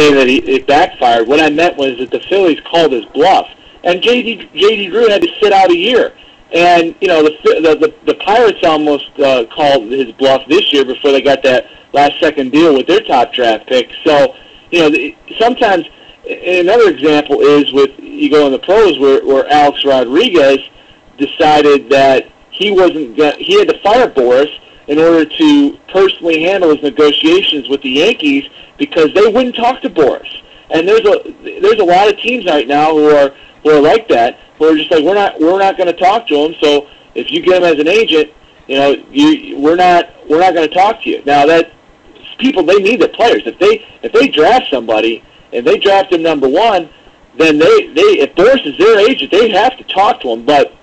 saying that it backfired. What I meant was that the Phillies called his bluff, and J.D. Drew had to sit out a year. And the Pirates almost called his bluff this year before they got that last-second deal with their top draft pick. So, sometimes another example is with you go in the pros where Alex Rodriguez decided that he had to fire Boris in order to personally handle his negotiations with the Yankees because they wouldn't talk to Boris. And there's a lot of teams right now who are like that, who are just like we're not going to talk to him. So if you get him as an agent, we're not going to talk to you. Now that people, they need their players. If they draft somebody and they draft him number one, then if Boris is their agent, they have to talk to him. But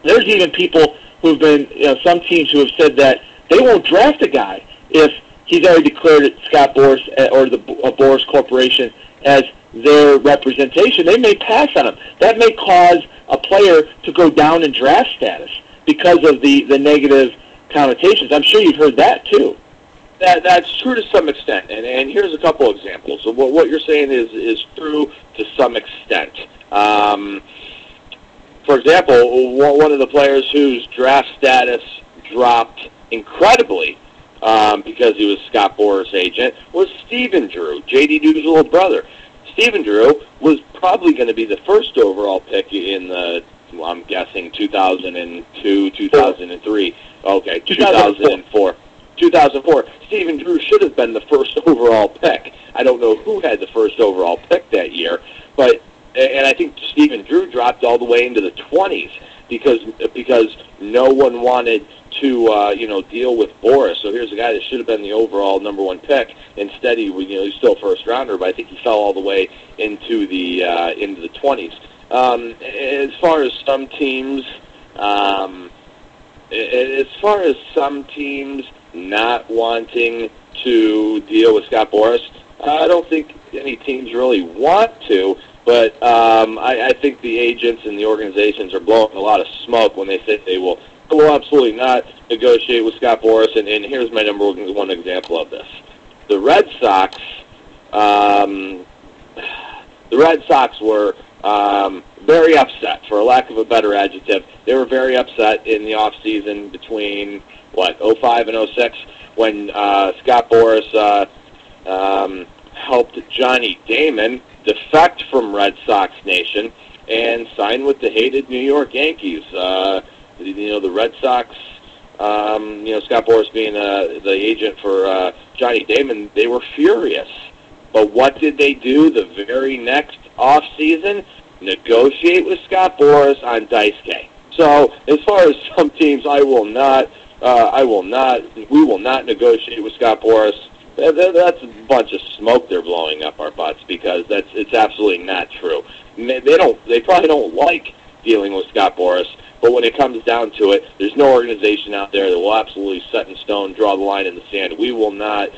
there's even people who've been some teams who have said that they won't draft a guy if he's already declared Scott Boras or the Boras Corporation as their representation. They may pass on him. That may cause a player to go down in draft status because of the negative connotations. I'm sure you've heard that too. That's true to some extent, and here's a couple examples. So what you're saying is true to some extent. For example, one of the players whose draft status dropped incredibly because he was Scott Boras' agent was Stephen Drew, J.D. Drew's little brother. Stephen Drew was probably going to be the first overall pick in the, I'm guessing, 2002, 2003. Okay, 2004. 2004. Stephen Drew should have been the first overall pick. I don't know who had the first overall pick that year, and I think Stephen Drew dropped all the way into the 20s because no one wanted to deal with Boras. So here's a guy that should have been the overall number one pick. Instead, he's still a first rounder, but I think he fell all the way into the 20s. As far as some teams not wanting to deal with Scott Boras, I don't think any teams really want to. But I think the agents and the organizations are blowing a lot of smoke when they say they will absolutely not negotiate with Scott Boras. And here's my number one example of this: the Red Sox. The Red Sox were very upset, for lack of a better adjective. They were very upset in the off season between 05 and 06 when Scott Boras helped Johnny Damon defect from Red Sox Nation and sign with the hated New York Yankees. The Red Sox, Scott Boras being the agent for Johnny Damon, they were furious. But what did they do the very next off season? Negotiate with Scott Boras on Daisuke. So as far as some teams, we will not negotiate with Scott Boras. That's a bunch of smoke they're blowing up our butts because it's absolutely not true. They probably don't like dealing with Scott Boras, but when it comes down to it, there's no organization out there that will absolutely set in stone, draw the line in the sand. We will not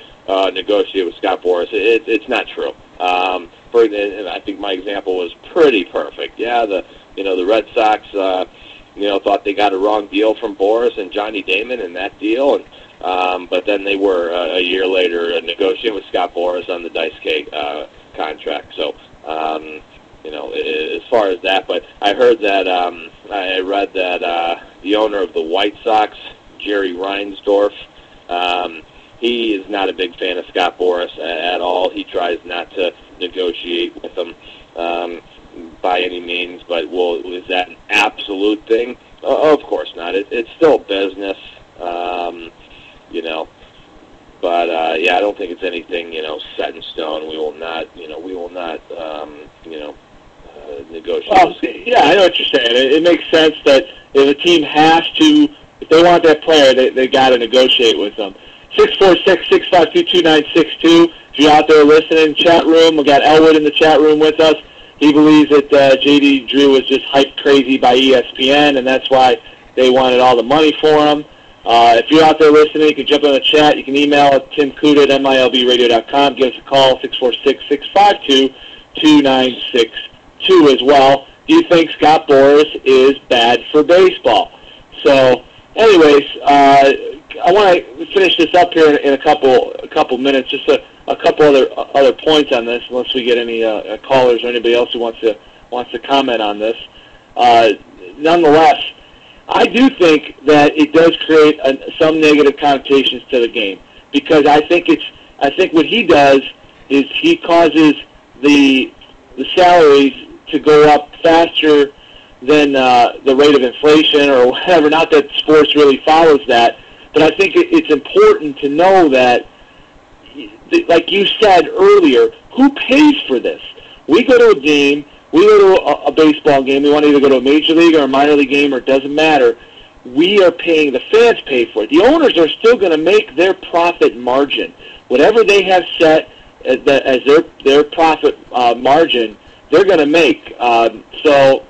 negotiate with Scott Boras. It's not true. And I think my example was pretty perfect. Yeah, the Red Sox thought they got a wrong deal from Boras and Johnny Damon in that deal, and but then they were a year later negotiating with Scott Boras on the Daisuke contract. So, as far as that, but I heard that I read that the owner of the White Sox, Jerry Reinsdorf, he is not a big fan of Scott Boras at all. He tries not to negotiate with him by any means. But is that an absolute thing? Of course not. It's still business. But I don't think it's anything, set in stone. We will not negotiate. Well, yeah, I know what you're saying. It makes sense that if a team has to, if they want that player, they got to negotiate with them. 646-652-2962. If you're out there listening, chat room, we got Elwood in the chat room with us. He believes that J.D. Drew was just hyped crazy by ESPN, and that's why they wanted all the money for him. If you're out there listening, you can jump in the chat. You can email at timkuda at milbradio.com. Give us a call, 646-652-2962 as well. Do you think Scott Boras is bad for baseball? So, anyways, I want to finish this up here in a couple minutes. Just a couple other points on this, unless we get any callers or anybody else who wants to comment on this. Nonetheless, I do think that it does create some negative connotations to the game, because I think what he does is he causes the salaries to go up faster than the rate of inflation or whatever. Not that sports really follows that, but I think it's important to know that, like you said earlier, who pays for this? We go to a game, we go to a baseball game, we want to either go to a major league or a minor league game, or it doesn't matter. We are paying, the fans pay for it. The owners are still going to make their profit margin. Whatever they have set as their profit margin, they're going to make. So,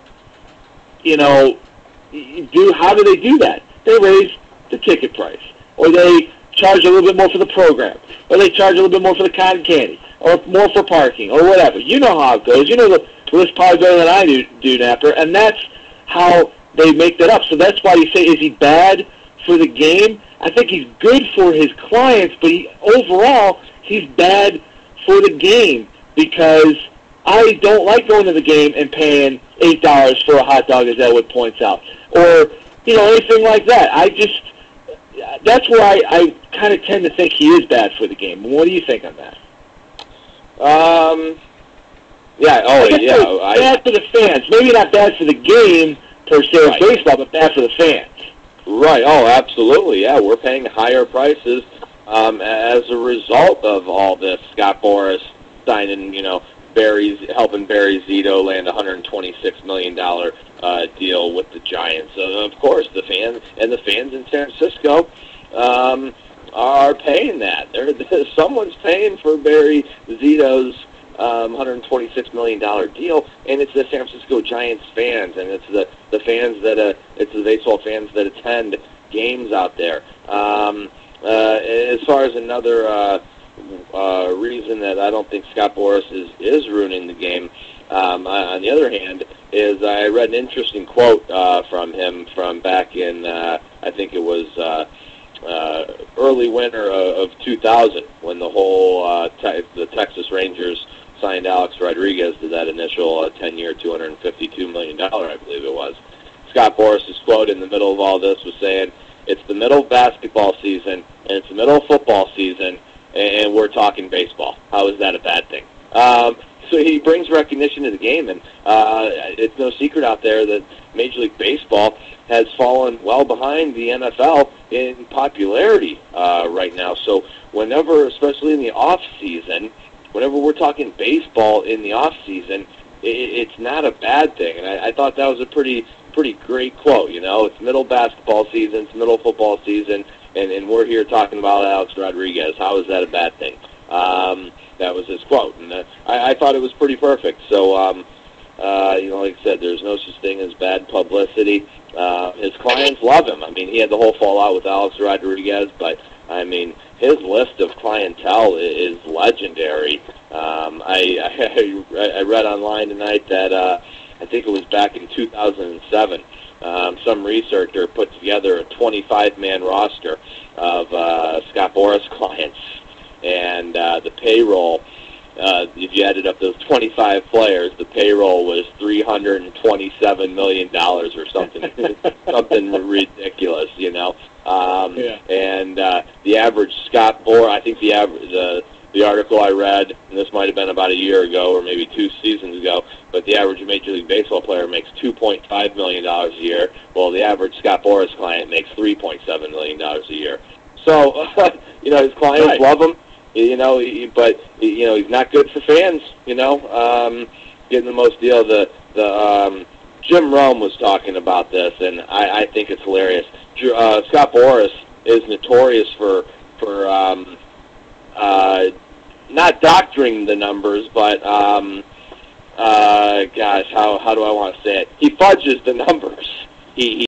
how do they do that? They raise the ticket price, or they charge a little bit more for the program, or they charge a little bit more for the cotton candy, or more for parking, or whatever. You know how it goes. You know the list probably better than I do, Napper, and that's how they make that up. So that's why you say, is he bad for the game? I think he's good for his clients, but overall, he's bad for the game, because I don't like going to the game and paying $8 for a hot dog, as Elwood points out, or anything like that. That's where I kind of tend to think he is bad for the game. What do you think on that? Yeah. Oh, yeah. Bad for the fans. Maybe not bad for the game per se of baseball, but bad for the fans. Right. Oh, absolutely. Yeah, we're paying higher prices as a result of all this. Scott Boras signing, helping Barry Zito land a $126 million deal with the Giants. So, of course, the fans in San Francisco are paying that. Someone's paying for Barry Zito's $126 million deal, and it's the San Francisco Giants fans, and it's the fans it's the baseball fans that attend games out there. As far as another reason that I don't think Scott Boras is ruining the game, on the other hand, is I read an interesting quote from him from back in I think it was early winter of 2000, when the whole the Texas Rangers signed Alex Rodriguez to that initial 10-year, $252 million, I believe it was. Scott Boras' quote in the middle of all this was saying, "It's the middle of basketball season, and it's the middle of football season, and we're talking baseball. How is that a bad thing?" So he brings recognition to the game, and it's no secret out there that Major League Baseball has fallen well behind the NFL in popularity right now. So whenever, especially in the off-season, whenever we're talking baseball in the off-season, it's not a bad thing. And I thought that was a pretty great quote. It's middle basketball season, it's middle football season, and we're here talking about Alex Rodriguez. How is that a bad thing? That was his quote, and I thought it was pretty perfect. So, like I said, there's no such thing as bad publicity. His clients love him. I mean, he had the whole fallout with Alex Rodriguez, but, I mean, his list of clientele is legendary. I read online tonight that I think it was back in 2007, some researcher put together a 25-man roster of Scott Boras clients, and the payroll, if you added up those 25 players, the payroll was $327 million or something, something ridiculous, And the average Scott Boras, I think the article I read, and this might have been about a year ago or maybe 2 seasons ago, but the average Major League Baseball player makes $2.5 million a year. Well, the average Scott Boras client makes $3.7 million a year. So, his clients love him. But he's not good for fans. Getting the most deal. The Jim Rome was talking about this, and I think it's hilarious. Scott Boras is notorious for not doctoring the numbers, but gosh, how do I want to say it? He fudges the numbers. He